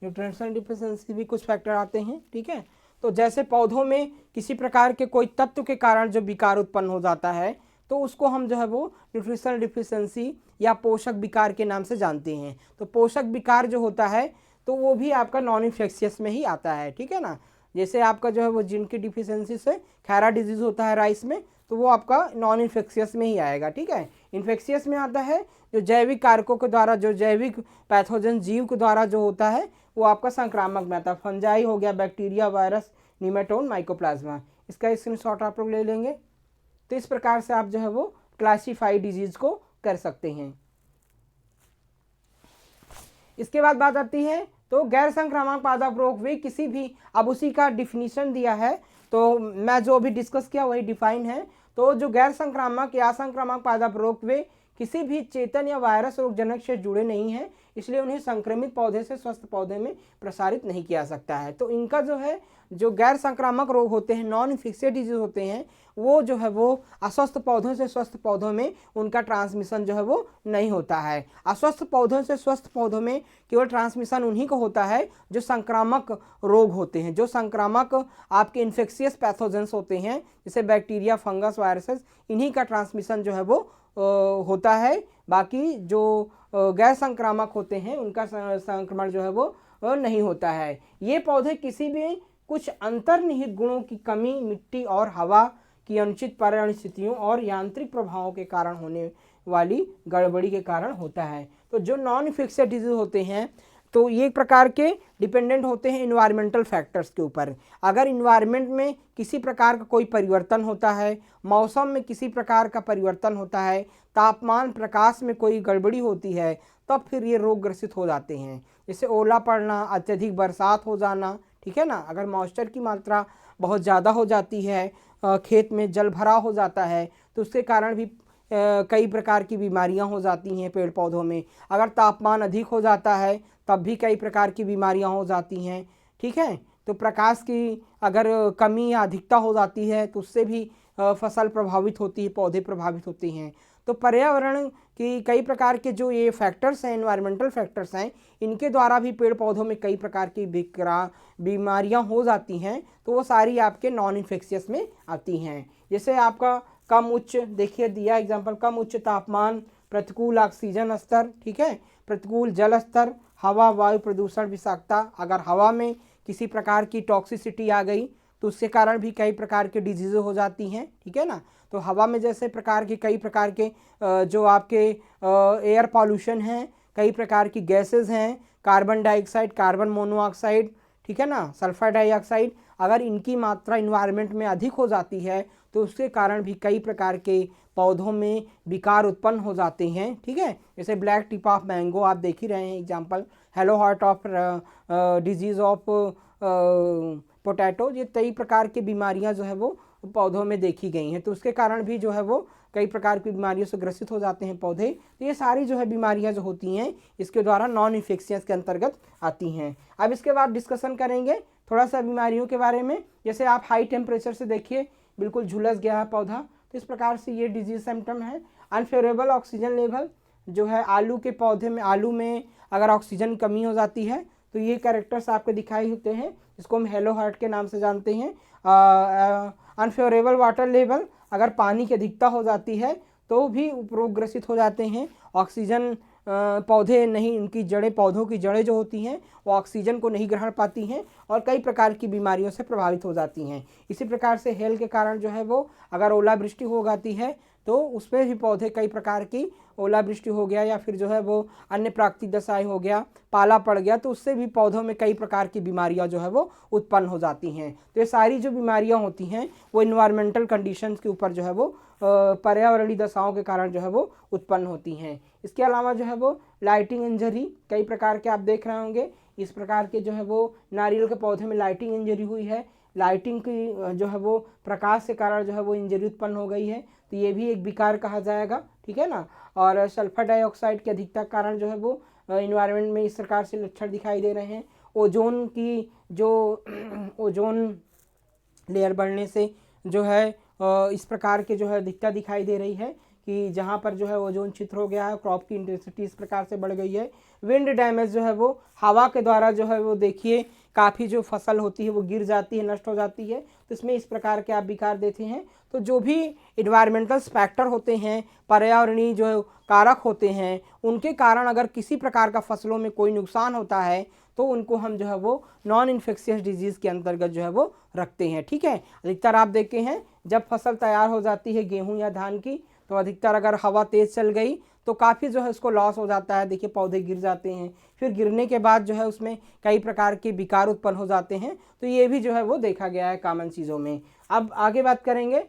न्यूट्रिशनल डिफिशियंसी भी कुछ फैक्टर आते हैं, ठीक है। तो जैसे पौधों में किसी प्रकार के कोई तत्व के कारण जो विकार उत्पन्न हो जाता है तो उसको हम जो है वो न्यूट्रिशनल डिफिशियंसी या पोषक विकार के नाम से जानते हैं। तो पोषक विकार जो होता है तो वो भी आपका नॉन इन्फेक्शियस में ही आता है, ठीक है ना। जैसे आपका जो है वो जिंक की डिफिशियंसी से खैरा डिजीज होता है राइस में, तो वो आपका नॉन इन्फेक्शियस में ही आएगा, ठीक है। इन्फेक्शियस में आता है जो जैविक कारकों के द्वारा, जो जैविक पैथोजन जीव के द्वारा जो होता है वो आपका संक्रामक में आता है। फंजाई हो गया, बैक्टीरिया, वायरस, निमेटोड, माइकोप्लाज्मा, इसका स्क्रीनशॉट आप लोग ले लेंगे। तो इस प्रकार से आप जो है वो क्लासीफाई डिजीज को कर सकते हैं। इसके बाद बात आती है तो गैर संक्रामक पादप रोग वे किसी भी, अब उसी का डिफिनीशन दिया है तो मैं जो अभी डिस्कस किया वही डिफाइन है। तो जो गैर संक्रामक या संक्रामक पादप रोग वे किसी भी चेतन या वायरस रोगजनक से जुड़े नहीं हैं, इसलिए उन्हें संक्रमित पौधे से स्वस्थ पौधे में प्रसारित नहीं किया सकता है। तो इनका जो है जो गैर संक्रामक रोग होते हैं, नॉन इन्फेक्शियस डिजीज होते हैं, वो जो है वो अस्वस्थ पौधों से स्वस्थ पौधों में उनका ट्रांसमिशन जो है वो नहीं होता है। अस्वस्थ पौधों से स्वस्थ पौधों में केवल ट्रांसमिशन उन्हीं को होता है जो संक्रामक रोग होते हैं, जो संक्रामक आपके इन्फेक्शियस पैथोजेंस होते हैं, जैसे बैक्टीरिया, फंगस, वायरसेस, इन्हीं का ट्रांसमिशन जो है वो होता है। बाकी जो गैर संक्रामक होते हैं उनका संक्रमण जो है वो नहीं होता है। ये पौधे किसी भी कुछ अंतर्निहित गुणों की कमी, मिट्टी और हवा की अनुचित पर्यावरण स्थितियों और यांत्रिक प्रभावों के कारण होने वाली गड़बड़ी के कारण होता है। तो जो नॉन इन्फेक्शियस डिजीज होते हैं तो ये एक प्रकार के डिपेंडेंट होते हैं इन्वायरमेंटल फैक्टर्स के ऊपर। अगर इन्वायरमेंट में किसी प्रकार का कोई परिवर्तन होता है, मौसम में किसी प्रकार का परिवर्तन होता है, तापमान, प्रकाश में कोई गड़बड़ी होती है, तब फिर ये रोग ग्रसित हो जाते हैं। जैसे ओला पड़ना, अत्यधिक बरसात हो जाना, ठीक है ना। अगर मॉइस्चर की मात्रा बहुत ज़्यादा हो जाती है, खेत में जल भराव हो जाता है, तो उसके कारण भी कई प्रकार की बीमारियां हो जाती हैं पेड़ पौधों में। अगर तापमान अधिक हो जाता है तब भी कई प्रकार की बीमारियां हो जाती हैं, ठीक है। तो प्रकाश की अगर कमी या अधिकता हो जाती है तो उससे भी फसल प्रभावित होती है, पौधे प्रभावित होते हैं। तो पर्यावरण की कई प्रकार के जो ये फैक्टर्स हैं, एनवायरमेंटल फैक्टर्स हैं, इनके द्वारा भी पेड़ पौधों में कई प्रकार की बीमारियां हो जाती हैं। तो वो सारी आपके नॉन इन्फेक्शियस में आती हैं। जैसे आपका कम उच्च, देखिए दिया एग्जाम्पल, कम उच्च तापमान, प्रतिकूल ऑक्सीजन स्तर, ठीक है, प्रतिकूल जल स्तर, हवा वायु प्रदूषण, विषाक्तता। अगर हवा में किसी प्रकार की टॉक्सिसिटी आ गई तो उसके कारण भी कई प्रकार के डिजीज़ हो जाती हैं, ठीक है ना। तो हवा में जैसे प्रकार के कई प्रकार के जो आपके एयर पॉल्यूशन हैं, कई प्रकार की गैसेस हैं, कार्बन डाइऑक्साइड, कार्बन मोनोऑक्साइड, ठीक है ना, सल्फर डाइऑक्साइड, अगर इनकी मात्रा इन्वायरमेंट में अधिक हो जाती है तो उसके कारण भी कई प्रकार के पौधों में विकार उत्पन्न हो जाते हैं, ठीक है। जैसे ब्लैक टिप ऑफ मैंगो आप देख ही रहे हैं example, hello heart of disease of potato, ये कई प्रकार की बीमारियां जो है वो पौधों में देखी गई हैं। तो उसके कारण भी जो है वो कई प्रकार की बीमारियों से ग्रसित हो जाते हैं पौधे। तो ये सारी जो है बीमारियां जो होती हैं इसके द्वारा नॉन इन्फेक्शियस के अंतर्गत आती हैं। अब इसके बाद डिस्कशन करेंगे थोड़ा सा बीमारियों के बारे में। जैसे आप हाई टेम्परेचर से देखिए बिल्कुल झुलस गया है पौधा, तो इस प्रकार से ये डिजीज सिम्टम है। अनफेवरेबल ऑक्सीजन लेवल जो है आलू के पौधे में, आलू में अगर ऑक्सीजन कमी हो जाती है तो ये कैरेक्टर्स आपको दिखाई होते हैं, जिसको हम हेलो हार्ट के नाम से जानते हैं। अनफेवरेबल वाटर लेवल, अगर पानी की अधिकता हो जाती है तो भी रोगग्रसित हो जाते हैं। ऑक्सीजन पौधे नहीं, उनकी जड़ें, पौधों की जड़ें जो होती हैं वो ऑक्सीजन को नहीं ग्रहण पाती हैं और कई प्रकार की बीमारियों से प्रभावित हो जाती हैं। इसी प्रकार से हेल के कारण जो है वो अगर ओलावृष्टि हो जाती है तो उसमें भी पौधे कई प्रकार की, ओलावृष्टि हो गया या फिर जो है वो अन्य प्राकृतिक दशाएं हो गया, पाला पड़ गया, तो उससे भी पौधों में कई प्रकार की बीमारियां जो है वो उत्पन्न हो जाती हैं। तो ये सारी जो बीमारियां होती हैं वो इन्वायरमेंटल कंडीशंस के ऊपर जो है वो पर्यावरणीय दशाओं के कारण जो है वो उत्पन्न होती हैं। इसके अलावा जो है वो लाइटिंग इंजरी, कई प्रकार के आप देख रहे होंगे, इस प्रकार के जो है वो नारियल के पौधे में लाइटिंग इंजरी हुई है, लाइटिंग की जो है वो प्रकाश के कारण जो है वो इंजरी उत्पन्न हो गई है, तो ये भी एक विकार कहा जाएगा, ठीक है ना। और सल्फर डाइऑक्साइड की अधिकता के कारण जो है वो इन्वायरमेंट में इस प्रकार से लक्षण दिखाई दे रहे हैं। ओजोन की जो ओजोन लेयर बढ़ने से जो है इस प्रकार के जो है दिक्कत दिखाई दे रही है कि जहाँ पर जो है ओजोन छिद्र हो गया है, क्रॉप की इंटेंसिटी इस प्रकार से बढ़ गई है। विंड डैमेज जो है वो हवा के द्वारा जो है वो देखिए काफ़ी जो फसल होती है वो गिर जाती है, नष्ट हो जाती है, तो इसमें इस प्रकार के आप विकार देते हैं। तो जो भी इन्वायरमेंटल फैक्टर होते हैं, पर्यावरणीय जो कारक होते हैं, उनके कारण अगर किसी प्रकार का फसलों में कोई नुकसान होता है तो उनको हम जो है वो नॉन इन्फेक्शियस डिजीज़ के अंतर्गत जो है वो रखते हैं, ठीक है। अधिकतर आप देखते हैं जब फसल तैयार हो जाती है गेहूं या धान की, तो अधिकतर अगर हवा तेज़ चल गई तो काफ़ी जो है उसको लॉस हो जाता है, देखिए पौधे गिर जाते हैं, फिर गिरने के बाद जो है उसमें कई प्रकार के विकार उत्पन्न हो जाते हैं, तो ये भी जो है वो देखा गया है कॉमन चीज़ों में। अब आगे बात करेंगे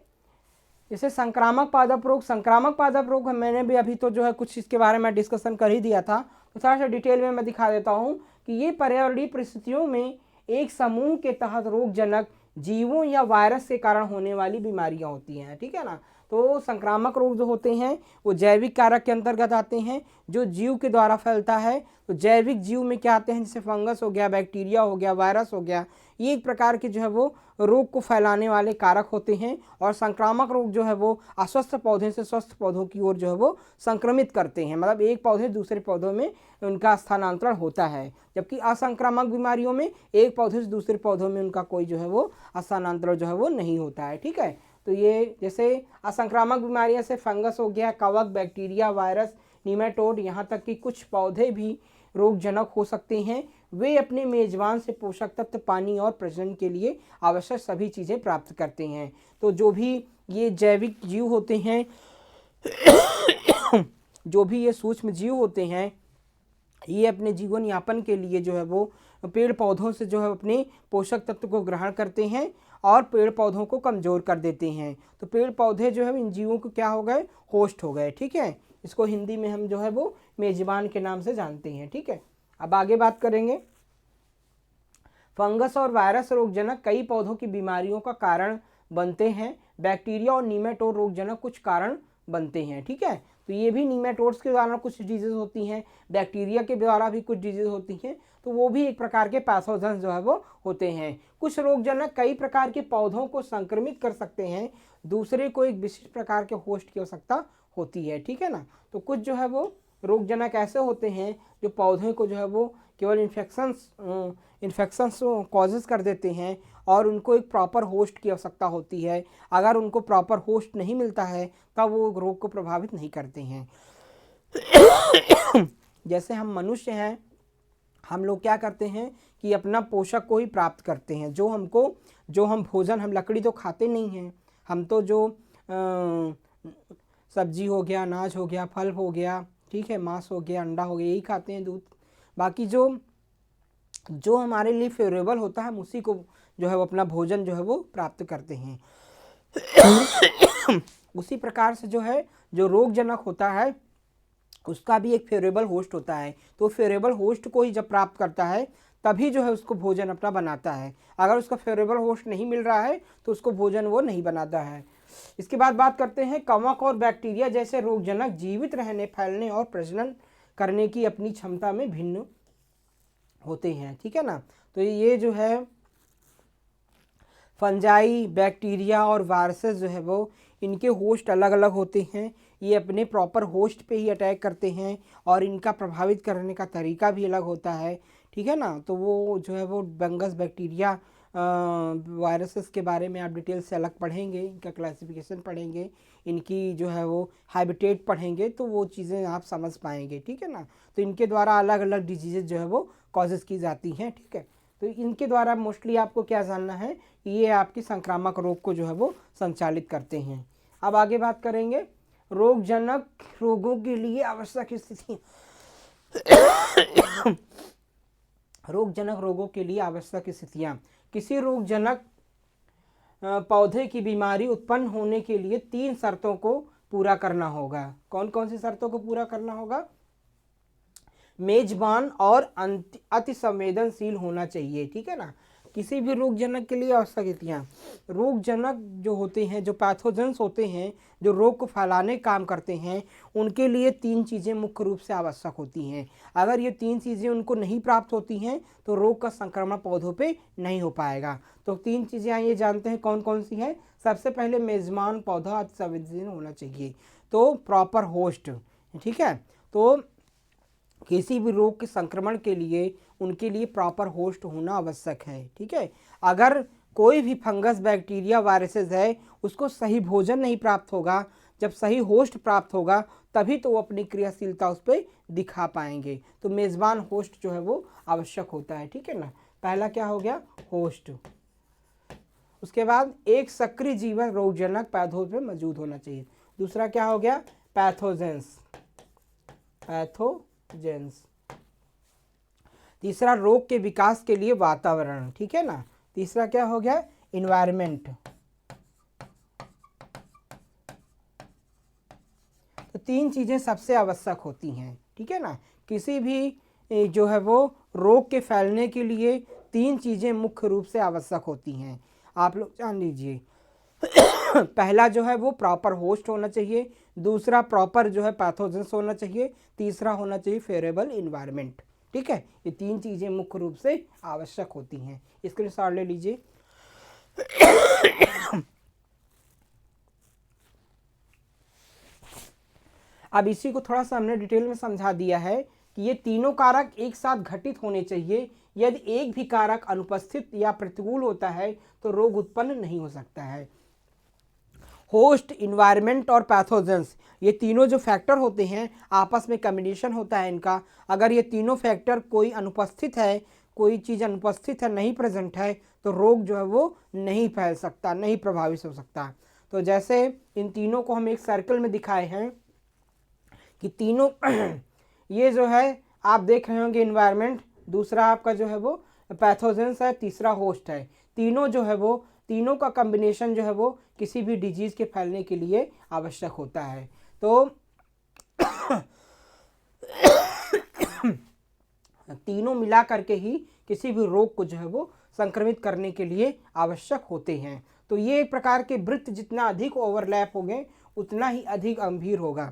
जैसे संक्रामक पादप रोग। संक्रामक पादप रोग मैंने भी अभी तो जो है कुछ इसके बारे में डिस्कशन कर ही दिया था, तो थोड़ा सा डिटेल में मैं दिखा देता हूँ कि ये पर्यावरणीय परिस्थितियों में एक समूह के तहत रोगजनक जीवों या वायरस के कारण होने वाली बीमारियां होती हैं, ठीक है ना। तो संक्रामक रोग जो होते हैं वो जैविक कारक के अंतर्गत आते हैं जो जीव के द्वारा फैलता है। तो जैविक जीव में क्या आते हैं, जैसे फंगस हो गया, बैक्टीरिया हो गया, वायरस हो गया, ये एक प्रकार के जो है वो रोग को फैलाने वाले कारक होते हैं। और संक्रामक रोग जो है वो अस्वस्थ पौधे से स्वस्थ पौधों की ओर जो है वो संक्रमित करते हैं, मतलब एक पौधे दूसरे पौधों में उनका स्थानांतरण होता है। जबकि असंक्रामक बीमारियों में एक पौधे से दूसरे पौधों में उनका कोई जो है वो स्थानांतरण जो है वो नहीं होता है, ठीक है। तो ये जैसे असंक्रामक बीमारियां से फंगस हो गया, कवक, बैक्टीरिया, वायरस, नीमेटोड, यहाँ तक कि कुछ पौधे भी रोगजनक हो सकते हैं। वे अपने मेजबान से पोषक तत्व, पानी और प्रजनन के लिए आवश्यक सभी चीज़ें प्राप्त करते हैं। तो जो भी ये जैविक जीव होते हैं जो भी ये सूक्ष्म जीव होते हैं, ये अपने जीवन यापन के लिए जो है वो पेड़ पौधों से जो है अपने पोषक तत्व को ग्रहण करते हैं और पेड़ पौधों को कमज़ोर कर देते हैं। तो पेड़ पौधे जो है इन जीवों को क्या हो गए, होस्ट हो गए, ठीक है। इसको हिंदी में हम जो है वो मेजबान के नाम से जानते हैं, ठीक है। अब आगे बात करेंगे। फंगस और वायरस रोगजनक कई पौधों की बीमारियों का कारण बनते हैं। बैक्टीरिया और नीमेटोड रोगजनक कुछ कारण बनते हैं, ठीक है। तो ये भी नीमेटोड्स के द्वारा कुछ डिजीज होती हैं, बैक्टीरिया के द्वारा भी कुछ डिजीज होती हैं, तो वो भी एक प्रकार के पैथोजन जो है वो होते हैं। कुछ रोगजनक कई प्रकार के पौधों को संक्रमित कर सकते हैं, दूसरे को एक विशिष्ट प्रकार के होस्ट की आवश्यकता होती है, ठीक है ना। तो कुछ जो है वो रोगजनक ऐसे होते हैं जो पौधे को जो है वो केवल इन्फेक्शंस कॉजेज कर देते हैं और उनको एक प्रॉपर होस्ट की आवश्यकता होती है। अगर उनको प्रॉपर होस्ट नहीं मिलता है तब वो रोग को प्रभावित नहीं करते हैं। जैसे हम मनुष्य हैं, हम लोग क्या करते हैं कि अपना पोषक को ही प्राप्त करते हैं, जो हम भोजन, हम लकड़ी तो खाते नहीं हैं, हम तो जो सब्जी हो गया, अनाज हो गया, फल हो गया, ठीक है, मांस हो गया, अंडा हो गया, यही खाते हैं, दूध। बाकी जो हमारे लिए फेवरेबल होता है हम उसी को जो है वो अपना भोजन जो है वो प्राप्त करते हैं। उसी प्रकार से जो है जो रोगजनक होता है उसका भी एक फेवरेबल होस्ट होता है, तो फेवरेबल होस्ट को ही जब प्राप्त करता है तभी जो है उसको भोजन अपना बनाता है। अगर उसका फेवरेबल होस्ट नहीं मिल रहा है तो उसको भोजन वो नहीं बनाता है। इसके बाद बात करते हैं कवक और बैक्टीरिया जैसे रोगजनक जीवित रहने, फैलने और प्रजनन करने की अपनी क्षमता में भिन्न होते हैं, ठीक है ना। तो ये जो है फंजाई, बैक्टीरिया और वायरसेस जो है वो इनके होस्ट अलग अलग होते हैं, ये अपने प्रॉपर होस्ट पे ही अटैक करते हैं और इनका प्रभावित करने का तरीका भी अलग होता है, ठीक है ना। तो वो जो है वो फंगस, बैक्टीरिया, वायरसेस के बारे में आप डिटेल से अलग पढ़ेंगे, इनका क्लासिफिकेशन पढ़ेंगे, इनकी जो है वो हैबिटेट पढ़ेंगे, तो वो चीज़ें आप समझ पाएंगे, ठीक है ना। तो इनके द्वारा अलग अलग डिजीज़ जो है वो कॉजेज़ की जाती हैं, ठीक है। तो इनके द्वारा मोस्टली आपको क्या जानना है कि ये आपकी संक्रामक रोग को जो है वो संचालित करते हैं। अब आगे बात करेंगे रोगजनक रोगों के लिए आवश्यक स्थितियाँ। रोगजनक रोगों के लिए आवश्यक स्थितियाँ। किसी रोगजनक पौधे की बीमारी उत्पन्न होने के लिए 3 शर्तों को पूरा करना होगा। कौन कौन सी शर्तों को पूरा करना होगा? मेजबान और अति संवेदनशील होना चाहिए, ठीक है ना। किसी भी रोगजनक के लिए आवश्यकताएं, रोगजनक जो होते हैं, जो पैथोजेंस होते हैं, जो रोग को फैलाने काम करते हैं, उनके लिए 3 चीज़ें मुख्य रूप से आवश्यक होती हैं। अगर ये 3 चीज़ें उनको नहीं प्राप्त होती हैं तो रोग का संक्रमण पौधों पे नहीं हो पाएगा। तो 3 चीज़ें आइए जानते हैं कौन कौन सी हैं। सबसे पहले मेजबान पौधा अति संवेदनशील होना चाहिए, तो प्रॉपर होस्ट, ठीक है। तो किसी भी रोग के संक्रमण के लिए उनके लिए प्रॉपर होस्ट होना आवश्यक है, ठीक है। अगर कोई भी फंगस, बैक्टीरिया, वायरसेस है, उसको सही भोजन नहीं प्राप्त होगा, जब सही होस्ट प्राप्त होगा तभी तो वो अपनी क्रियाशीलता उस पर दिखा पाएंगे। तो मेज़बान होस्ट जो है वो आवश्यक होता है, ठीक है ना। पहला क्या हो गया, होस्ट। उसके बाद एक सक्रिय जीवन रोगजनक पौधों पे मौजूद होना चाहिए। दूसरा क्या हो गया, पैथोजेंस, पैथोजेंस। तीसरा रोग के विकास के लिए वातावरण, ठीक है ना। तीसरा क्या हो गया, इन्वायरमेंट। तो 3 चीज़ें सबसे आवश्यक होती हैं, ठीक है ना। किसी भी जो है वो रोग के फैलने के लिए 3 चीज़ें मुख्य रूप से आवश्यक होती हैं, आप लोग जान लीजिए। पहला जो है वो प्रॉपर होस्ट होना चाहिए, दूसरा प्रॉपर जो है पैथोजेंस होना चाहिए, तीसरा होना चाहिए फेवरेबल इन्वायरमेंट, ठीक है। ये 3 चीज़ें मुख्य रूप से आवश्यक होती हैं। स्क्रीनशॉट ले लीजिए। अब इसी को थोड़ा सा हमने डिटेल में समझा दिया है कि ये तीनों कारक एक साथ घटित होने चाहिए। यदि एक भी कारक अनुपस्थित या प्रतिकूल होता है तो रोग उत्पन्न नहीं हो सकता है। होस्ट, इन्वायरमेंट और पैथोजेंस, ये तीनों जो फैक्टर होते हैं आपस में कम्बिनेशन होता है इनका। अगर ये तीनों फैक्टर कोई अनुपस्थित है, कोई चीज़ अनुपस्थित है, नहीं प्रेजेंट है, तो रोग जो है वो नहीं फैल सकता, नहीं प्रभावित हो सकता। तो जैसे इन तीनों को हम एक सर्कल में दिखाए हैं कि तीनों ये जो है आप देख रहे होंगे इन्वायरमेंट, दूसरा आपका जो है वो पैथोजेंस है, तीसरा होस्ट है। तीनों जो है वो, तीनों का कॉम्बिनेशन जो है वो किसी भी डिजीज़ के फैलने के लिए आवश्यक होता है। तो तीनों मिला करके ही किसी भी रोग को जो है वो संक्रमित करने के लिए आवश्यक होते हैं। तो ये प्रकार के वृत्त जितना अधिक ओवरलैप होंगे उतना ही अधिक गंभीर होगा।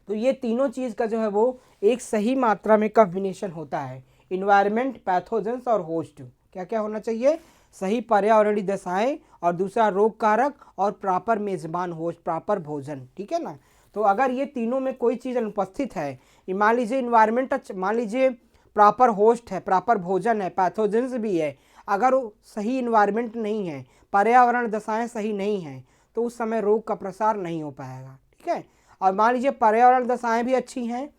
तो ये तीनों चीज़ का जो है वो एक सही मात्रा में कॉम्बिनेशन होता है। इन्वायरमेंट, पैथोजेंस और होस्ट, क्या क्या होना चाहिए, सही पर्यावरणीय दशाएं, और दूसरा रोग कारक, और प्रॉपर मेज़बान होस्ट, प्रॉपर भोजन, ठीक है ना। तो अगर ये तीनों में कोई चीज़ अनुपस्थित है, मान लीजिए इन्वायरमेंट, मान लीजिए प्रॉपर होस्ट है, प्रॉपर भोजन है, पैथोजेंस भी है, अगर सही इन्वायरमेंट नहीं है, पर्यावरण दशाएं सही नहीं हैं, तो उस समय रोग का प्रसार नहीं हो पाएगा, ठीक है। और मान लीजिए पर्यावरण दशाएं भी अच्छी हैं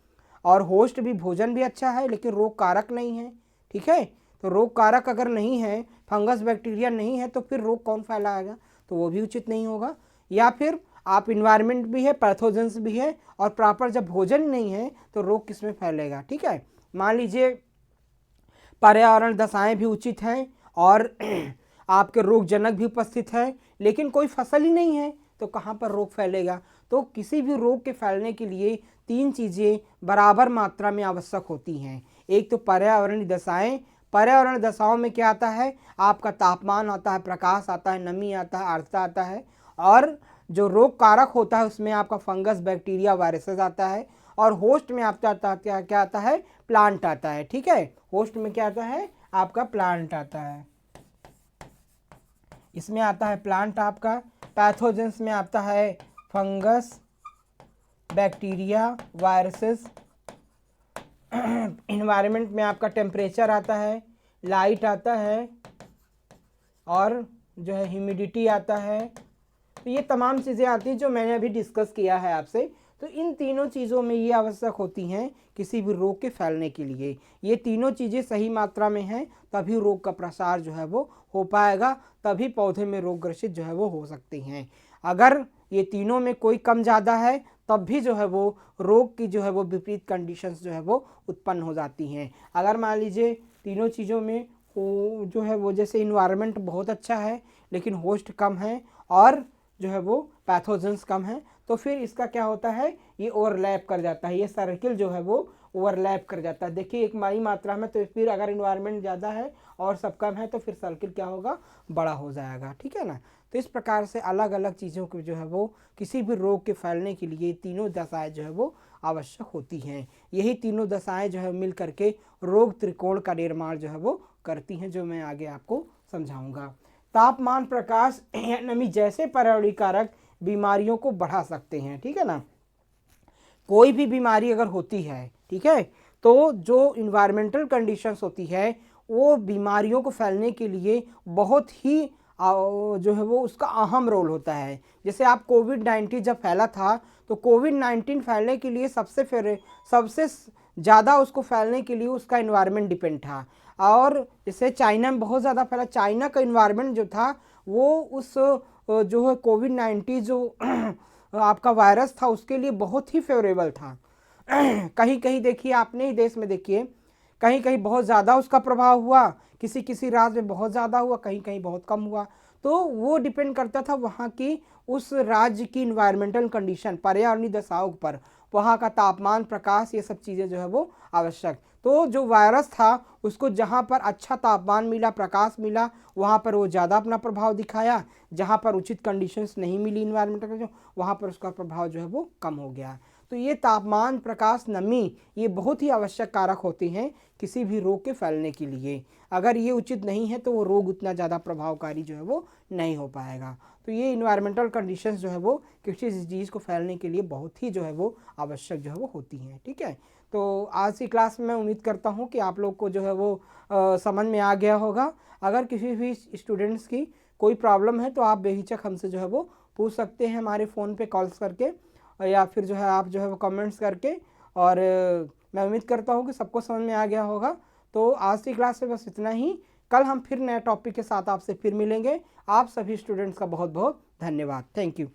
और होस्ट भी, भोजन भी अच्छा है, लेकिन रोग कारक नहीं है, ठीक है। तो रोग कारक अगर नहीं है, फंगस बैक्टीरिया नहीं है, तो फिर रोग कौन फैलाएगा, तो वो भी उचित नहीं होगा। या फिर आप इन्वायरमेंट भी है, पैथोजेंस भी है, और प्रॉपर जब भोजन नहीं है तो रोग किस में फैलेगा, ठीक है। मान लीजिए पर्यावरण दशाएं भी उचित हैं और आपके रोगजनक भी उपस्थित है, लेकिन कोई फसल ही नहीं है, तो कहाँ पर रोग फैलेगा। तो किसी भी रोग के फैलने के लिए 3 चीज़ें बराबर मात्रा में आवश्यक होती हैं। एक तो पर्यावरणीय दशाएं, पर्यावरण दशाओं में क्या आता है, आपका तापमान आता है, प्रकाश आता है, नमी आता है, आर्द्रता आता है, और जो रोग कारक होता है उसमें आपका फंगस, बैक्टीरिया, वायरसेस आता है, और होस्ट में आपका क्या आता है, प्लांट आता है, ठीक है। होस्ट में क्या आता है, आपका प्लांट आता है, इसमें आता है प्लांट आपका। पैथोजेंस में आता है फंगस, बैक्टीरिया, वायरसेस। इन्वायरमेंट में आपका टेम्परेचर आता है, लाइट आता है, और जो है ह्यूमिडिटी आता है। तो ये तमाम चीज़ें आती हैं जो मैंने अभी डिस्कस किया है आपसे। तो इन तीनों चीज़ों में ये आवश्यक होती हैं किसी भी रोग के फैलने के लिए। ये तीनों चीज़ें सही मात्रा में हैं तभी रोग का प्रसार जो है वो हो पाएगा, तभी पौधे में रोग ग्रसित जो है वो हो सकते हैं। अगर ये तीनों में कोई कम ज़्यादा है तब भी जो है वो रोग की जो है वो विपरीत कंडीशंस जो है वो उत्पन्न हो जाती हैं। अगर मान लीजिए तीनों चीज़ों में जो है वो, जैसे इन्वायरमेंट बहुत अच्छा है लेकिन होस्ट कम है और जो है वो पैथोजेंस कम है, तो फिर इसका क्या होता है, ये ओवरलैप कर जाता है, ये सर्किल जो है वो ओवरलैप कर जाता है। देखिए एक बड़ी मात्रा में, तो फिर अगर इन्वायरमेंट ज़्यादा है और सब कम है तो फिर सर्किल क्या होगा, बड़ा हो जाएगा, ठीक है ना। तो इस प्रकार से अलग अलग चीज़ों को जो है वो किसी भी रोग के फैलने के लिए तीनों दशाएं जो है वो आवश्यक होती हैं। यही तीनों दशाएं जो है मिल करके रोग त्रिकोण का निर्माण जो है वो करती हैं, जो मैं आगे आपको समझाऊंगा। तापमान, प्रकाश या नमी जैसे पर्यावरणीय कारक बीमारियों को बढ़ा सकते हैं, ठीक है ना। कोई भी बीमारी अगर होती है, ठीक है, तो जो इन्वायरमेंटल कंडीशंस होती है वो बीमारियों को फैलने के लिए बहुत ही जो है वो उसका अहम रोल होता है। जैसे आप कोविड-19 जब फैला था तो कोविड-19 फैलने के लिए सबसे ज़्यादा उसको फैलने के लिए उसका इन्वायरमेंट डिपेंड था। और जैसे चाइना में बहुत ज़्यादा फैला, चाइना का इन्वायरमेंट जो था वो उस जो है कोविड-19 जो आपका वायरस था उसके लिए बहुत ही फेवरेबल था। कहीं कहीं देखिए, अपने ही देश में देखिए, कहीं कहीं बहुत ज़्यादा उसका प्रभाव हुआ, किसी किसी राज्य में बहुत ज़्यादा हुआ, कहीं कहीं बहुत कम हुआ। तो वो डिपेंड करता था वहाँ की उस राज्य की इन्वायरमेंटल कंडीशन, पर्यावरणीय दशाओं पर, वहाँ का तापमान, प्रकाश, ये सब चीज़ें जो है वो आवश्यक। तो जो वायरस था उसको जहाँ पर अच्छा तापमान मिला, प्रकाश मिला, वहाँ पर वो ज़्यादा अपना प्रभाव दिखाया। जहाँ पर उचित कंडीशंस नहीं मिली इन्वायरमेंटल जो, वहाँ पर उसका प्रभाव जो है वो कम हो गया। तो ये तापमान, प्रकाश, नमी, ये बहुत ही आवश्यक कारक होते हैं किसी भी रोग के फैलने के लिए। अगर ये उचित नहीं है तो वो रोग उतना ज़्यादा प्रभावकारी जो है वो नहीं हो पाएगा। तो ये इन्वायरमेंटल कंडीशंस जो है वो किसी डिजीज़ को फैलने के लिए बहुत ही जो है वो आवश्यक जो है वो होती हैं, ठीक है। तो आज की क्लास में मैं उम्मीद करता हूँ कि आप लोग को जो है वो समझ में आ गया होगा। अगर किसी भी स्टूडेंट्स की कोई प्रॉब्लम है तो आप बेहिचक हमसे जो है वो पूछ सकते हैं हमारे फ़ोन पे कॉल्स करके, या फिर जो है आप जो है वो कमेंट्स करके। और मैं उम्मीद करता हूँ कि सबको समझ में आ गया होगा। तो आज की क्लास में बस इतना ही। कल हम फिर नए टॉपिक के साथ आपसे फिर मिलेंगे। आप सभी स्टूडेंट्स का बहुत बहुत धन्यवाद। Thank you.